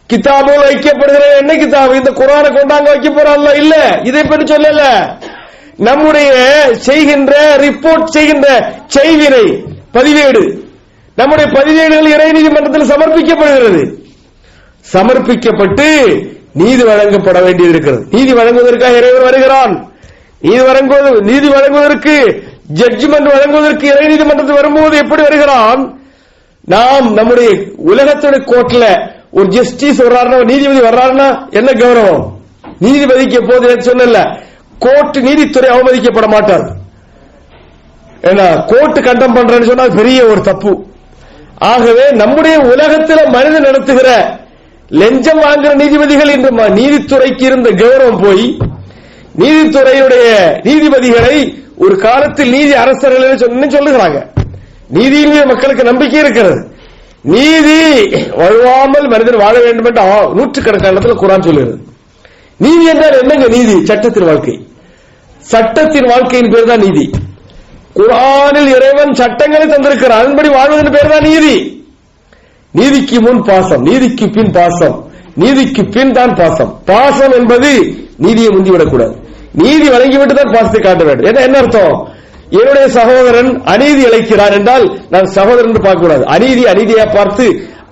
கிதாபுகள் வைக்கப்படுகிற என்ன கிதாபு? இந்த குர்ஆனை கொண்டாங்க வைக்க போறாங்க இல்ல, இதை பற்றி சொல்லல. நம்முடைய செய்கின்ற ரிப்போர்ட் செய்கின்ற செய்வினை பதிவேடு, நம்முடைய பதிவேடுகள் இறை நீதிமன்றத்தில் சமர்ப்பிக்கப்படுகிறது. சமர்ப்பிக்கப்பட்டு நீதி வழங்கப்பட வேண்டியது இருக்கிறது. நீதி வழங்குவதற்காக இறைவன் வருகிறான். நீதி வழங்குவதற்கு, ஜட்ஜ்மெண்ட் வழங்குவதற்கு இறை நீதிமன்றத்தில் வரும்போது எப்படி வருகிறான்? நாம் நம்முடைய உலகத்துடைய கோர்ட்ல ஒரு ஜஸ்டிஸ் வர்றாருன்னா, நீதிபதி வர்றாருன்னா என்ன கௌரவம்? நீதிபதிக்கு எப்போது சொன்னல, கோர்ட் நீதித்துறை அவமதிக்கப்பட மாட்டார். ஏன்னா கோர்ட் கண்டம் பண்றேன்னு சொன்னா பெரிய ஒரு தப்பு. ஆகவே நம்முடைய உலகத்தில் மனிதன் நடத்துகிற லஞ்சம் வாங்குற நீதிபதிகள் இன்று நீதித்துறைக்கு இருந்த கௌரவம் போய் நீதித்துறையுடைய நீதிபதிகளை ஒரு காலத்தில் நீதி அரசர்கள் சொல்லுகிறாங்க. நீதியிலே மக்களுக்கு நம்பிக்கை இருக்கிறது. நீதி வழுவாமல் மனிதன் வாழ வேண்டும் என்று நூற்றுக்கணக்கான குர்ஆன் சொல்லுகிறது. நீதி என்றால் என்னங்க? நீதி சட்டத்தின் வாழ்க்கை. சட்டத்தின் வாழ்க்கையின் பேர் தான் நீதி. குர்ஆனில் இறைவன் சட்டங்களை தந்திருக்கிறார், அதன்படி வாழ்வதன் பேர் தான் நீதி. நீதிக்கு முன் பாசம், நீதிக்கு பின் பாசம், நீதிக்கு பின் தான் பாசம். பாசம் என்பது நீதியை முந்திவிடக்கூடாது. நீதி வழங்கிவிட்டு தான் பாசத்தை காட்ட வேண்டும். என்ன அர்த்தம்? என்னுடைய சகோதரன் அநீதி இழைக்கிறார் என்றால் நான் சகோதரன் என்று பார்க்க கூடாது. அநீதியை பார்த்து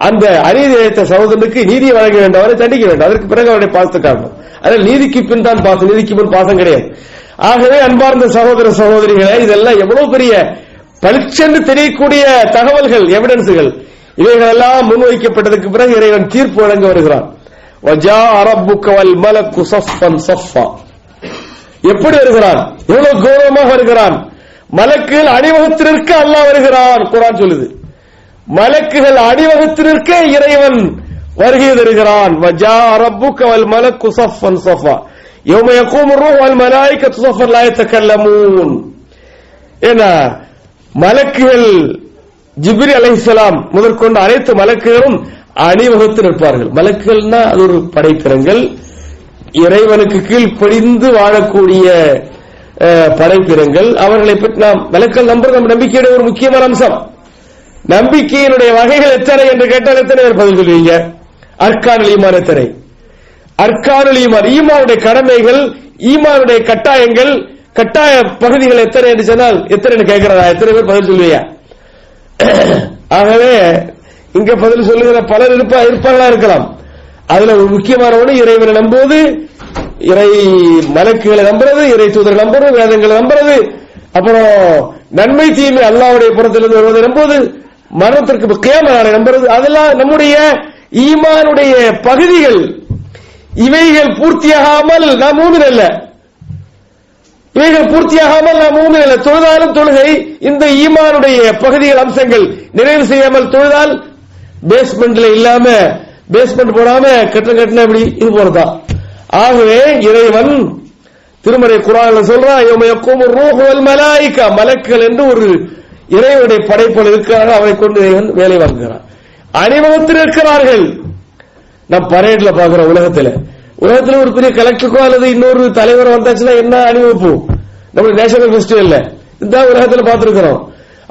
அந்த அநீதி இழைத்த சகோதரனுக்கு நீதியை வழங்க வேண்டும், அவரை தண்டிக்க வேண்டும். அதற்கு பிறகு அவருடைய பாசத்தை காட்டணும். அதனால் நீதிக்கு பின் தான் பாசம், நீதிக்கு முன் பாசம் கிடையாது. ஆகவே அன்பார்ந்த சகோதர சகோதரிகளே, இதெல்லாம் எவ்வளவு பெரிய பளிச்சென்று தெரியக்கூடிய தகவல்கள், எவிடன்ஸ்கள். இவைகள் எல்லாம் முன்வைக்கப்பட்டதற்கு பிறகு இறைவன் தீர்ப்பு வழங்க வருகிறான். வஜாஅ ரப்புக வல் மலக்கு ஸஃப்பன் ஸஃப்பா. எப்படி வருகிறான்? எவ்வளவு கௌரவமாக வருகிறான். மலக்குகள் அணிவகுத்திற்கு அல்லாஹ் வருகிறான். குர்ஆன் சொல்லுது, மலக்குகள் அணிவகுத்திற்கு இறைவன் வருகை தருகிறான். வஜாஅ ரப்புக வல் மலக்கு ஸஃப்பன் ஸஃப்பா யௌம யகூமு ர்ரூஹு வல் மலாயிகத்து ஸஃப்பன் லா யதகல்லமூன். ஏன்னா மலக்குகள் ஜிப்ரீல் அலைஹிஸ்ஸலாம் முதற்கொண்டு அனைத்து மலக்குகளும் அணிவகுத்து நிற்பார்கள். மலக்குகள்னா அது ஒரு படைப்பினங்கள், இறைவனுக்கு கீழ்ப்படிந்து வாழக்கூடிய படைப்பினங்கள். அவர்களை பற்றி நாம் மலக்கள் நம்புறது நம்ம நம்பிக்கையுடைய ஒரு முக்கியமான அம்சம். நம்பிக்கையினுடைய வகைகள் எத்தனை என்று கேட்டால் எத்தனை பேர் பதில் சொல்லுவீங்க? அர்கானுல் ஈமான் எத்தனை? அர்கானுல் ஈமான், ஈமானுடைய கடமைகள், ஈமானுடைய கட்டாயங்கள், கட்டாய பகுதிகள் எத்தனை என்று சொன்னால் எத்தனை கேட்கிறதா? எத்தனை பேர் பதில் சொல்லுவீங்க? ஆகவே இங்க பதில் சொல்லுகிற பலர் இருப்பார்களா இருக்கலாம். அதுல ஒரு முக்கியமான ஒன்று இறைவனை நம்புவது, இறை மலக்குகளை நம்புறது, இறை தூதரை நம்புறது, வேதங்களை நம்புறது, அப்புறம் நன்மை தீமை அல்லாஹ்வுடைய புறத்திலிருந்து வருவதை நம்புவது, மரணத்திற்கு கியாமத் நாளை நம்புறது. அதெல்லாம் நம்முடைய ஈமானுடைய பகுதிகள். இவைகள் பூர்த்தியாகாமல் நாம் மூமின் அல்ல. இவைகள் பூர்த்தியாகாமல் நாம் மூமின் அல்ல. தொழுதாலும் தொழுகை இந்த ஈமானுடைய பகுதிகள், அம்சங்கள் நிறைவு செய்யாமல் தொழுதால் பேஸ்மெண்ட்ல இல்லாம, பேஸ்மெண்ட் போடாம கட்டின இப்படி இது போறதான். ஆகவே இறைவன் திருமறை குர்ஆன்ல சொல்றான், யௌம யகூமு ர்ரூஹு வல் மலாயிகா, மலக்குகள் என்று ஒரு இறைவனுடைய படைப்புகள் இருக்கிறார்கள், அவரை கொண்டு இறைவன் வேலை வாங்குகிறான். அணிவகுத்தில் இருக்கிறார்கள். நாம் பரேட்ல பாக்குறோம். உலகத்துல ஒரு பெரிய கலெக்டருக்கோ அல்லது இன்னொரு தலைவர் வந்தாச்சுன்னா என்ன அணிவகுப்பு? நம்ம நேஷனல் ஃபெஸ்டிவல்ல இந்த உலகத்துல பார்த்திருக்கிறோம்.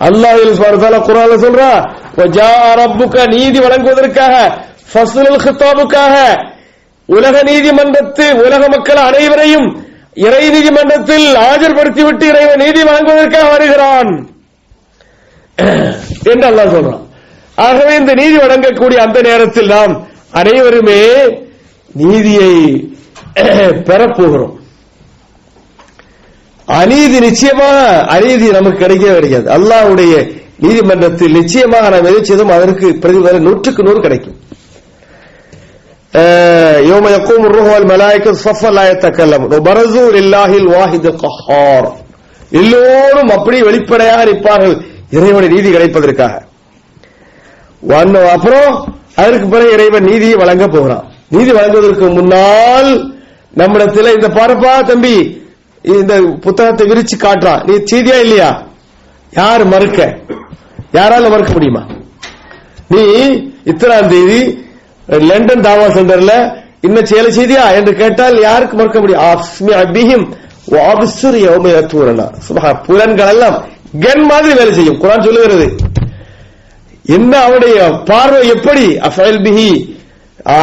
அல்லாஹ் சுப்ஹானஹு வ தஆலா குர்ஆன்ல சொல்றா, வஜாஅ ரப்புக, நீதி வழங்குவதற்காக, ஃபஸ்லுல் கிதாபுக்காக, உலக நீதிமன்றத்தில் உலக மக்கள் அனைவரையும் இறை நீதிமன்றத்தில் ஆஜர்படுத்திவிட்டு இறைவன் நீதி வழங்குவதற்காக வருகிறான் என்று அல்லாஹ் சொல்றான். ஆகவே இந்த நீதி வழங்கக்கூடிய அந்த நேரத்தில் நாம் அனைவருமே நீதியை பெறப்போகிறோம். அநீதி நிச்சயமாக அநீதி நமக்கு கிடைக்கவே கிடைக்காது. அல்லாஹ்வுடைய நீதிமன்றத்தில் நிச்சயமாக நாம் எதை செய்தோம் அதற்கு பிரதிபலன் 100க்கு 100 கிடைக்கும். யௌம யகூமு ர்ரூஹு வல் மலாயிகத்து ஸஃப்பன் லா யதகல்லமூன் வபரஸூ லில்லாஹில் வாஹிதில் கஹ்ஹார். எல்லோரும் அப்படி வெளிப்படையாக நிற்பார்கள் இறைவனுடைய நீதி கிடைப்பதற்காக. அப்புறம் அதற்கு பிறகு இறைவன் நீதியை வழங்க போகிறான். நீதி வழங்குவதற்கு முன்னால் நம்மிடத்தில் இந்த பாரப்பா தம்பி, இந்த புத்தகத்தை விரிச்சு காட்டுறான், நீ செய்தியா இல்லையா? யார் மறுக்க? யாரால மறுக்க முடியுமா? நீ இத்தனாம் தேதி லண்டன் தாவா சென்டர்ல இன்னும் செயலை செய்தியா என்று கேட்டால் யாருக்கு மறுக்க முடியும்? புலன்கள் எல்லாம் கன் மாதிரி வேலை செய்யும். குர்ஆன் சொல்லுகிறது, என்ன அவருடைய பார்வை எப்படி? அஃபல் பிஹி,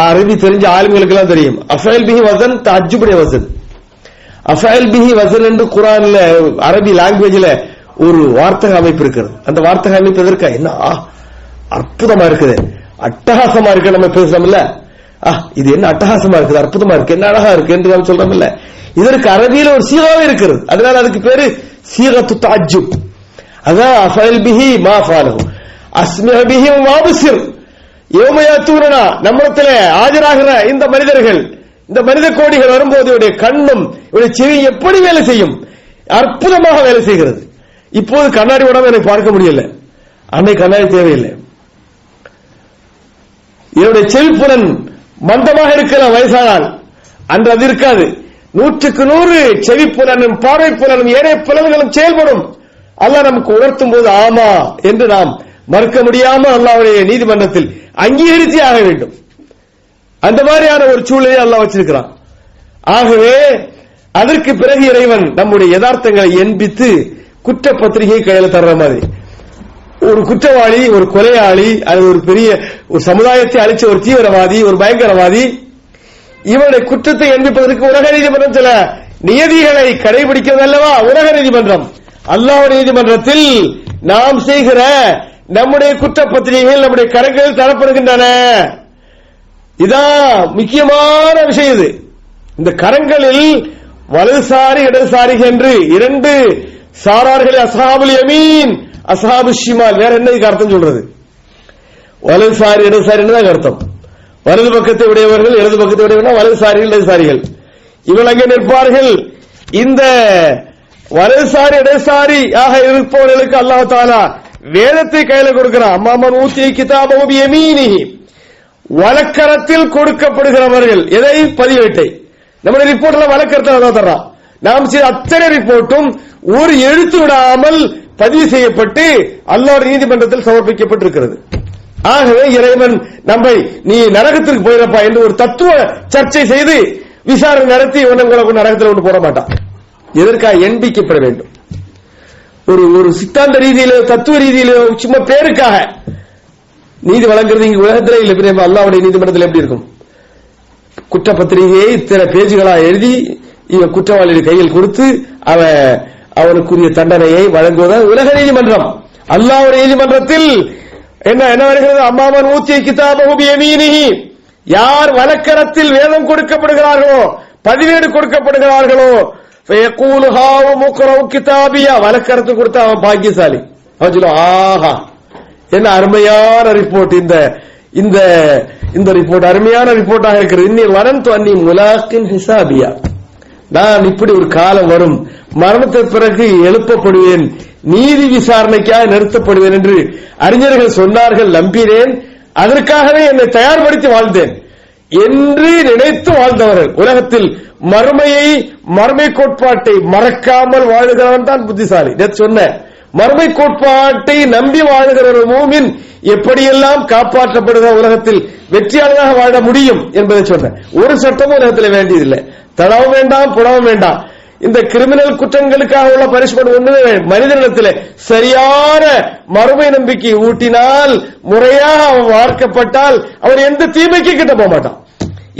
அரபி தெரிஞ்ச ஆளுங்களுக்கு எல்லாம் தெரியும். அஃபல் பிஹி வசன் தஅஜ்ஜுபுடைய வசன். அஃபல் பிஹி வசன் என்று குர்ஆன்ல அரபி லாங்குவேஜ்ல ஒரு வார்த்தக அமைப்பு இருக்கிறது. அந்த வார்த்தக அமைப்பு எதற்கா? என்ன அற்புதமா இருக்குது, அட்டகாசமா இருக்கு. நம்ம பேசுறோம்ல, இது என்ன அட்டகாசமா இருக்குது, அற்புதமா இருக்கு, என்ன அழகா இருக்கு என்று நம்ம சொல்றோம்ல. இதற்கு அரபியில ஒரு சீகாவே இருக்கிறது. அதனால அதுக்கு பேரு சீகத்து தஅஜ்ஜுப். அதான் அஃபல் பிஹி மா ஃபாலஹு அஸ்மிஅ பிஹி வஅப்சிர் யௌம யஅதூனா. நம்மிடத்தில் ஆஜராகிற இந்த மனிதர்கள், இந்த மனித கோடிகள் வரும்போது இவருடைய கண்ணும் இவருடைய செவி எப்படி வேலை செய்யும்? அற்புதமாக வேலை செய்கிறது. இப்போது கண்ணாடி உடம்பு எனக்கு பார்க்க முடியல, அன்னைக்கு கண்ணாடி தேவையில்லை. இவருடைய செவிப்புலன் மந்தமாக இருக்கலாம் வயசானால், அன்று அது இருக்காது. 100க்கு 100 செவிப்புலனும் பார்வை புலனும் ஏனைய புலன்களும் செயல்படும். அல்லாஹ் நமக்கு உணர்த்தும் போது ஆமா என்று நாம் மறுக்க முடியாமல் அல்லாஹ்வுடைய நீதிமன்றத்தில் அங்கீகரித்தே ஆக வேண்டும். அந்த மாதிரியான ஒரு சூழலை அல்லாஹ் வச்சிருக்கிறான். ஆகவே அதற்கு பிறகு இறைவன் நம்முடைய யதார்த்தங்களை எண்பித்து குற்றப்பத்திரிகை கையில தர்ற மாதிரி, ஒரு குற்றவாளி, ஒரு கொலையாளி, அது ஒரு பெரிய ஒரு சமுதாயத்தை அழிச்ச ஒரு தீவிரவாதி, ஒரு பயங்கரவாதி, இவனுடைய குற்றத்தை எண்பிப்பதற்கு உலக நீதிமன்றம் சில நியதிகளை கடைபிடிக்கிறது அல்லவா? உலக நீதிமன்றம், அல்லாஹ்வுடைய நீதிமன்றத்தில் நாம் செய்கிற நம்முடைய குற்றப்பத்திரிகைகள் நம்முடைய கரங்களில் தரப்படுகின்றன. இதான் முக்கியமான விஷயம். இது இந்த கரங்களில் வலதுசாரி இடதுசாரிகள் என்று 2 சாரார்களை, அஸ்ஹாபுல் யமீன் அஸ்ஹாபு ஷிமால், வேற என்ன அர்த்தம் சொல்றது? வலதுசாரி இடதுசாரி தான் அர்த்தம். வலது பக்கத்தை உடையவர்கள், இடது பக்கத்தை உடையவர்கள் வலதுசாரிகள் இடதுசாரிகள். இவர்கள் அங்கே நிற்பார்கள். இந்த வலதுசாரி இடதுசாரி ஆக இருப்பவர்களுக்கு அல்லாஹ் தஆலா வேதத்தை கையில கொடுக்கிறான். அம்மாமன் ஊத்திய கிதாபஹு பியமீனிஹி, வலக்கரத்தில் கொடுக்கப்படுகிறவர்கள். எதை? பதிவேட்டை. நம்முடைய ரிப்போர்ட்ல வலக்கரத்தில் தான் தர்றான். நாம் செய்த அத்தனை ரிப்போர்ட்டும் ஒரு எழுத்து விடாமல் பதிவு செய்யப்பட்டு அல்லாஹ்வுடைய நீதிமன்றத்தில் சமர்ப்பிக்கப்பட்டிருக்கிறது. ஆகவே இறைவன் நம்மை நீ நரகத்திற்கு போயிரப்பா என்று ஒரு தத்துவ சர்ச்சை செய்து விசாரணை நடத்தி உங்களை நரகத்தில் கொண்டு போட மாட்டான். எதற்காக? எண்பிக்கப்பட வேண்டும். ஒரு சித்தாந்த ரீதியில, தத்துவ ரீதியில, சும்மா பேருக்காக நீதி வழங்குறது இங்கு உலகத்திலே இல்லை. அல்லாஹ்வுடைய நீதிமன்றத்தில் எப்படி இருக்கும்? குற்றப்பத்திரிகையை இத்தனை பேஜுகளா எழுதி இவன் குற்றவாளியின் கையில் கொடுத்து அவனுக்குரிய தண்டனையை வழங்குவதால் உலக நீதிமன்றம். அல்லாஹ்வுடைய நீதிமன்றத்தில் என்ன வருகிறது? அம்மாமன் ஊத்திய கிதாபஹு பியமீனிஹி, யார் வலக்கரத்தில் வேதம் கொடுக்கப்படுகிறார்களோ, பதிவேடு கொடுக்கப்படுகிறார்களோ, ஃபயகூலு ஹாவு முக்ரவு கிதாபியா, வலக்கரத்தில் கொடுத்த அவன் பாக்கியசாலி. அவன் சொல்லுவான், ஆஹா என்ன அருமையான ரிப்போர்ட், இந்த ரிப்போர்ட் அருமையான ரிப்போர்ட்டாக இருக்கிறது. இன்னி வனந்து அன்னி முலாக்கின் ஹிசாபியா, நான் இப்படி ஒரு காலம் வரும், மரணத்திற்கு பிறகு எழுப்பப்படுவேன், நீதி விசாரணைக்காக நிறுத்தப்படுவேன் என்று அறிஞர்கள் சொன்னார்கள். நம்பினேன், அதற்காகவே என்னை தயார்படுத்தி வாழ்ந்தேன் என்று நினைத்து வாழ்ந்தவர்கள். உலகத்தில் மறுமை கோட்பாட்டை மறக்காமல் வாழுகிறவன் தான் புத்திசாலி. சொன்ன மறுமை கோட்பாட்டை நம்பி வாழுகிற ஒரு மூமின் எப்படியெல்லாம் காப்பாற்றப்படுகிற உலகத்தில் வெற்றியாளராக வாழ முடியும் என்பதை சொன்ன. ஒரு சட்டமும் உலகத்தில் வேண்டியதில்லை. தடவும் வேண்டாம், புடவும் வேண்டாம். இந்த கிரிமினல் குற்றங்களுக்காக உள்ள பனிஷ்மெண்ட் ஒண்ணுமே மனிதனிடத்தில் சரியான மறுமை நம்பிக்கை ஊட்டினால், முறையாக அவன் வார்க்கப்பட்டால், அவன் எந்த தீமைக்கு கிட்ட போக மாட்டான்,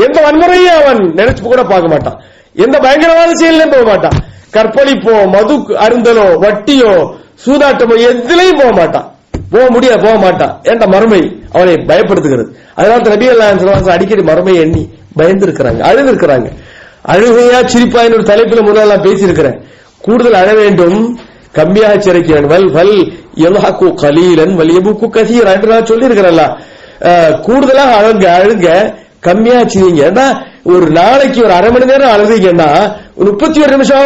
எந்த வன்முறையும் அவன் நினைச்சு கூட பார்க்க மாட்டான், எந்த பயங்கரவாத செயலையும் போக மாட்டான், கற்பழிப்போ, மது அருந்தலோ, வட்டியோ, சூதாட்டமோ எதிலையும் போக மாட்டான். என்ற மறுமை அவனை பயப்படுத்துகிறது. அதனால நபிகள் அடிக்கடி மறுமையை எண்ணி பயந்திருக்கிறாங்க, அழுதிருக்கிறாங்க. அழுகையா சிரிப்பா ஒரு தலைப்பில் முதலாம் பேசியிருக்கிறேன். கூடுதல் அழ வேண்டும், கம்மியாக சிரிக்க வேண்டும். கலீலன் வலியபுக்கு கசீரா என்று நான் சொல்லி இருக்கிறேன்ல. கூடுதலாக அழுங்க, கம்மியா சிரிங்க. ஏன்னா ஒரு நாளைக்கு ஒரு அரை மணி நேரம் அழுதீங்கன்னா, 31 நிமிஷம்,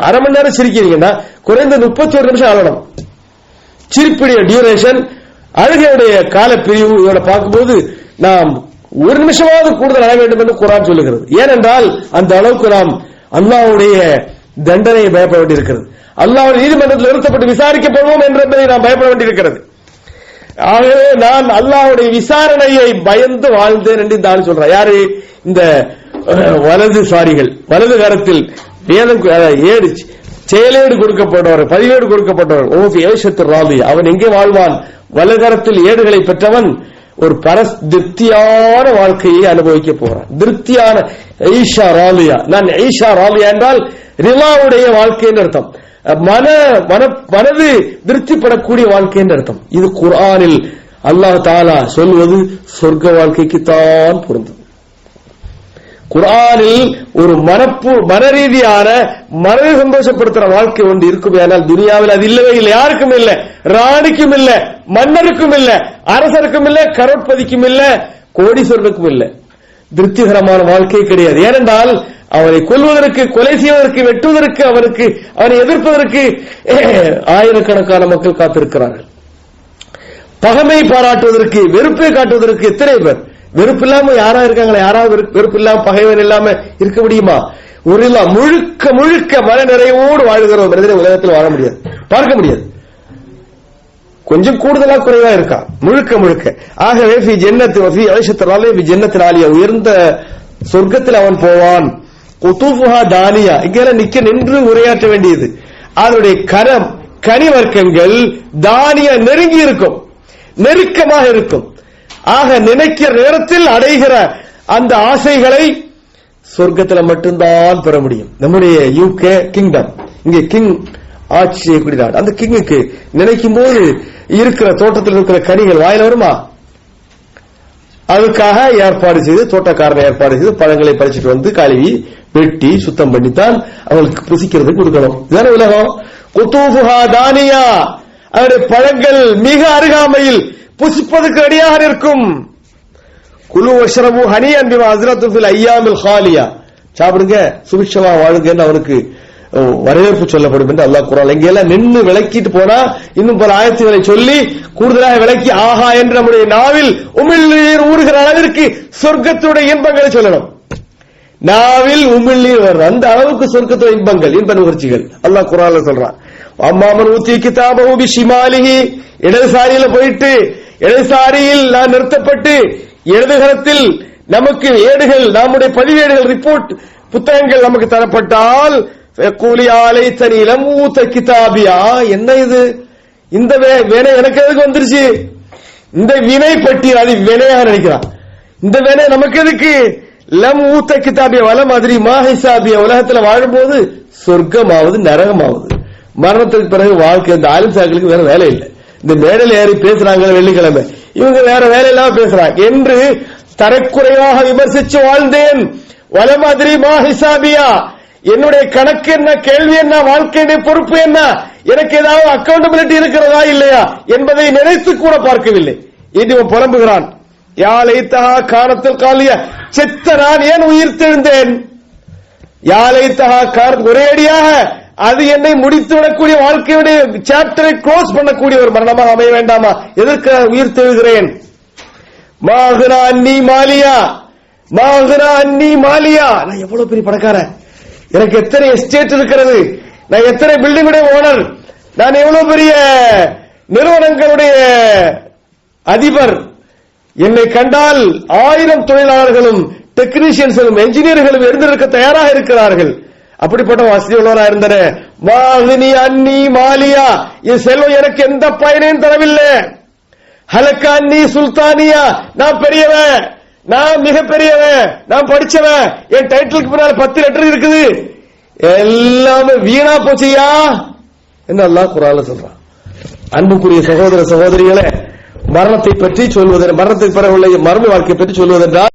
அரை மணி நேரம் சிரிக்கிறீங்கன்னா குறைந்த 31 நிமிஷம் அழணும். சிரிப்புடைய டியூரேஷன், அழுகையுடைய காலப்பிரிவு இதோட பார்க்கும்போது நாம் 1 நிமிஷமாவது கூடுதல் அழ வேண்டும் என்று குர்ஆன் சொல்லுகிறது. ஏனென்றால் அந்த அளவுக்கு நாம் அல்லாஹ்வுடைய தண்டனையை பயப்பட வேண்டியிருக்கிறது. அல்லாஹ்வுடைய நீதிமன்றத்தில் நிறுத்தப்பட்டு விசாரிக்கப்படுவோம் என்பதை நாம் பயப்பட வேண்டியிருக்கிறது. ஆகவே நான் அல்லாஹ்வுடைய விசாரணையை பயந்து வாழ்ந்தேன் என்று இந்த ஆள் சொல்றார். யாரு? இந்த வலதுசாரிகள். வலது கரத்தில் வேதம் செயலேடு கொடுக்கப்பட்டவர், பதிவேடு கொடுக்கப்பட்டவர். ஓஃபி ஏஷத்து ராலி, அவன் எங்கே வாழ்வான்? வலகரத்தில் ஏடுகளை பெற்றவன் ஒரு திருப்தியான வாழ்க்கையை அனுபவிக்க போறான். திருப்தியான ஈஷா ராலியா. நான் ஈஷா ராலியா என்றால் ரிலாவுடைய வாழ்க்கைன்னு அர்த்தம். மனது திருப்திப்படக்கூடிய வாழ்க்கைன்னு அர்த்தம். இது குர்ஆனில் அல்லாஹ் தஆலா சொல்வது சொர்க்க வாழ்க்கைக்குத்தான் பொருந்தும். குர்ஆனில் ஒரு மனரீதியான மனதை சந்தோஷப்படுத்துற வாழ்க்கை ஒன்று இருக்குமே, ஆனால் துனியாவில் அது இல்லவே இல்லை. யாருக்கும் இல்லை, ராணிக்கும் இல்லை, மன்னருக்கும் இல்லை, அரசருக்கும் இல்லை, கரோட்பதிக்கும் இல்லை, கோடீஸ்வரனுக்கும் இல்லை. திருப்திகரமான வாழ்க்கை கிடையாது. ஏனென்றால் அவனை கொல்வதற்கு, கொலை செய்வதற்கு, வெட்டுவதற்கு, அவனை எதிர்ப்பதற்கு ஆயிரக்கணக்கான மக்கள் காத்திருக்கிறார்கள். பகமை பாராட்டுவதற்கு, வெறுப்பை காட்டுவதற்கு எத்தனை பேர். வெறுப்பு இல்லாம யாரா இருக்காங்களா? யாராவது வெறுப்பு இல்லாம, பகைவன் இல்லாம இருக்க முடியுமா? ஒரு முழுக்க முழுக்க மன நிறைவோடு வாழ்கிற மனிதனை உலகத்தில் வாழ முடியாது, பார்க்க முடியாது. கொஞ்சம் கூடுதலா குறைவா இருக்கா, முழுக்க முழுக்க. ஆகவே ஜன்னத்தில் ஆலியா, உயர்ந்த சொர்க்கத்தில் அவன் போவான். குதூஃபுஹா தானியா, இங்கெல்லாம் நிக்க நின்று உரையாற்ற வேண்டியது. அதனுடைய கனி வர்க்கங்கள் தானியா நெருங்கி இருக்கும், நெருக்கமாக இருக்கும். ஆக நினைக்கிற நேரத்தில் அடைகிற அந்த ஆசைகளை சொர்க்கத்தில் மட்டும்தான் பெற முடியும். நம்முடைய யூகே கிங்டம், இங்கே கிங் ஆட்சி செய்யக்கூடிய நாடு. அந்த கிங்குக்கு நினைக்கும் போது இருக்கிற தோட்டத்தில் இருக்கிற கனிகள் வாயில வருமா? அதுக்காக ஏற்பாடு செய்து, தோட்டக்காரனை ஏற்பாடு செய்து பழங்களை பறிச்சுட்டு வந்து கழுவி வெட்டி சுத்தம் பண்ணித்தான் அவங்களுக்கு புசிக்கிறதுக்கு கொடுக்கணும். இதுதானே உலகம். குதூஃபுஹா தானியா, அவருடைய பழங்கள் மிக அருகாமையில் புசிப்பதற்கு ரெடியாக இருக்கும். குலு வஷ்ரபு ஹனியன் பிமா அஸ்ரத்து ஃபில் அய்யாமில் ஹாலியா, சாப்பிடுங்க, சுபிட்சமா வாழுங்கன்னு அவனுக்கு வரவேற்பு சொல்லப்படும் என்று அல்லாஹ் குர்ஆன் எங்கெல்லாம் நின்று விளக்கிட்டு போனா இன்னும் பல ஆயத்துகளை சொல்லி கூடுதலாக விளக்கி ஆஹா என்று நம்முடைய நாவில் உமிழ்நீர் ஊறுகிற அளவிற்கு சொர்க்கத்துடைய இன்பங்களை சொல்லணும். நாவில் உமிழ்நீர் வர்ற அந்த அளவுக்கு சொர்க்கத்துடைய இன்பங்கள், இன்ப நிகழ்ச்சிகள் அல்லாஹ் குர்ஆன்ல சொல்றான். அம்மாமன் ஊத்தி கிதாபஹு பிஷிமாலிஹி, இடதுசாரியில போயிட்டு இடதுசாரியில் நான் நிறுத்தப்பட்டு இடதுகரத்தில் நமக்கு ஏடுகள், நம்முடைய பதிவேடுகள், ரிப்போர்ட் புத்தகங்கள் நமக்கு தரப்பட்டால் கிதாபியா, என்ன இது, இந்த வேலை எனக்கு எதுக்கு வந்துருச்சு, இந்த வினை பட்டியல், அது வினையாக நினைக்கிறான். இந்த வேலை நமக்கு எதுக்கு, லம் ஊத்த கிதாபியா வலம் அதிரி மா ஹிசாபியா, உலகத்தில் வாழும்போது சொர்க்கமாவது நரகமாவது, மரணத்துக்கு பிறகு வாழ்க்கை. இந்த ஆலிம்சாக்களுக்கு வேற வேலை இல்லை. இந்த மேடையில் ஏறி பேசுறாங்க வெள்ளிக்கிழமை, இவங்க வேற வேலை இல்லாம பேசுறாங்க என்று தரக்குறைவாக விமர்சிச்சு வாழ்ந்தேன். வலம் அதிரி மா ஹிசாபியா, என்னுடைய கணக்கு என்ன, கேள்வி என்ன, வாழ்க்கையுடைய பொறுப்பு என்ன, எனக்கு ஏதாவது அக்கௌண்டபிலிட்டி இருக்கிறதா இல்லையா என்பதை நினைத்து கூட பார்க்கவில்லை. இவன் புலம்புகிறான். யாழைத்தகா காரணத்தில் காலிய, செத்த நான் ஏன் உயிர் தெழுந்தேன். யாழைத்தகா காரணம், ஒரேடியாக அது என்னை முடித்து விடக்கூடிய வாழ்க்கையுடைய சாப்டரை க்ளோஸ் பண்ணக்கூடிய ஒரு மரணமாக அமைய வேண்டாமா, எதற்கு உயிர் தெழுகிறேன். மாஹ்ரா அன்னி மாலியா, மாஹ்ரா அன்னி மாலியா, நான் எவ்வளவு பெரிய பணக்காரன், எனக்கு எத்தனை எஸ்டேட் இருக்கிறது, நான் எத்தனை பில்டிங்குடைய ஓனர், நான் எவ்வளவு பெரிய நிறுவனங்களுடைய அதிபர், என்னை கண்டால் 1000 தொழிலாளர்களும் டெக்னீஷியன்ஸும் என்ஜினியர்களும் எழுந்திருக்க தயாராக இருக்கிறார்கள். அப்படிப்பட்ட வசதி உள்ளவராக இருந்தன. மாஹ்னி அன்னி மாலியா, இது செல்வம் எனக்கு எந்த பயனையும் தரவில்லை. ஹலக்க அன்னி சுல்தானியா, நான் பெரியவன், நான் மிக பெரியவன், நான் படிச்சவன், என் டைட்டிலுக்கு பின்னால் 10 லெட்டர் இருக்குது, எல்லாமே வீணா போச்சியா என்று அல்லாஹ் குர்ஆன்ல சொல்றான். அன்புக்குரிய சகோதர சகோதரிகளே, மரணத்தை பற்றி சொல்வதற்கு, மரணத்துக்கு பிறகு உள்ள மர்ம வாழ்க்கை பற்றி சொல்வதென்றால்